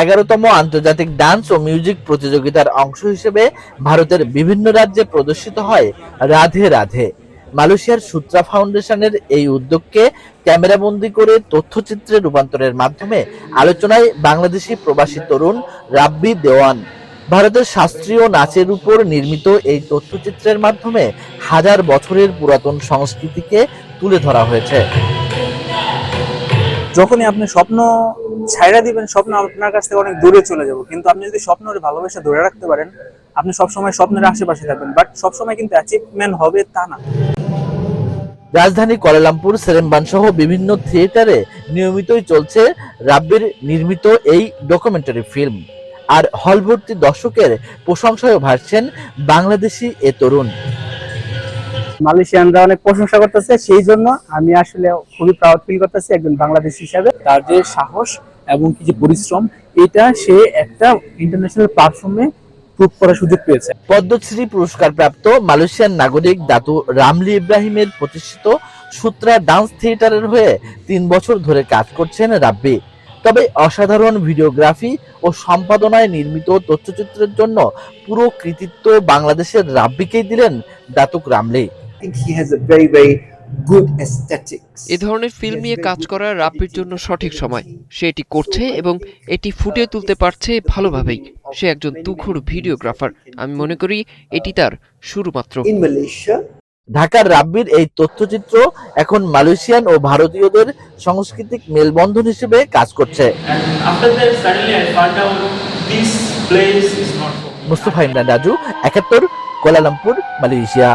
11তম আন্তর্জাতিক ডান্স ও মিউজিক প্রতিযোগিতার অংশ হিসেবে ভারতের বিভিন্ন রাজ্যে প্রদর্শিত হয় রাধে রাধে। মালয়েশিয়ার সূত্রা ফাউন্ডেশনের এই উদ্যোগকে ক্যামেরাবন্দি করে তথ্যচিত্রে রূপান্তরের মাধ্যমে আলোচনায় বাংলাদেশি প্রবাসী তরুণ রাব্বি দেওয়ান। ভারতের শাস্ত্রীয় নাচের উপর নির্মিত এই তথ্যচিত্রের মাধ্যমে হাজার বছরের পুরাতন সংস্কৃতিকে তুলে ধরা হয়েছে। যখনই আপনি স্বপ্ন ছাইড়া দিবেন, স্বপ্ন আপনার কাছ থেকে অনেক দূরে চলে যাবে। কিন্তু আপনি যদি স্বপ্নের ভালোবাসা ধরে রাখতে পারেন, আপনি সবসময় স্বপ্নের আশেপাশে থাকবেন, বাট সবসময় কিন্তু অ্যাচিভমেন্ট হবে তা না। রাজধানী কুয়ালালামপুর, সেরেমবান সহ বিভিন্ন থিয়েটারে নিয়মিতই চলছে রাব্বির নির্মিত এই ডকুমেন্টারি ফিল্ম। আর হলভর্তি দর্শকের প্রশংসায় ভাসছেন বাংলাদেশি এ তরুণ। মালয়েশিয়ানরা অনেক প্রশংসা করতেছে, সেই জন্য আমি আসলে খুবই প্রাউড ফিল করতেছি একজন বাংলাদেশি হিসাবে। তার যে সাহস এবং কি যে পরিশ্রম, এটা সে একটা ইন্টারন্যাশনাল প্ল্যাটফর্মে প্রুভ করার সুযোগ পেয়েছে। পদ্মশ্রী পুরস্কার প্রাপ্ত মালয়েশিয়ান নাগরিক দাতু রামলি ইব্রাহিমের প্রতিষ্ঠিত সূত্রা ডান্স থিয়েটারের হয়ে 3 বছর ধরে কাজ করছেন রাব্বি। তবে অসাধারণ ভিডিওগ্রাফি ও সম্পাদনায় নির্মিত তথ্যচিত্রের জন্য পুরো কৃতিত্ব বাংলাদেশের রাব্বিকেই দিলেন দাতুক রামলি। এ ধরনের ফিল্ম নিয়ে কাজ করা রাব্বির জন্য সঠিক সময়। সে এটি করছে এবং এটি ফুটিয়ে তুলতে পারছে ভালোভাবেই। সে একজন তুখোড় ভিডিওগ্রাফার। আমি মনে করি এটি তার শুরু মাত্র। ঢাকার রাব্বির এই তথ্যচিত্র এখন মালয়েশিয়ান ও ভারতীয়দের সাংস্কৃতিক মেলবন্ধন হিসেবে কাজ করছে। Mustafa Imran Raju, 71, Kuala Lumpur, Malaysia.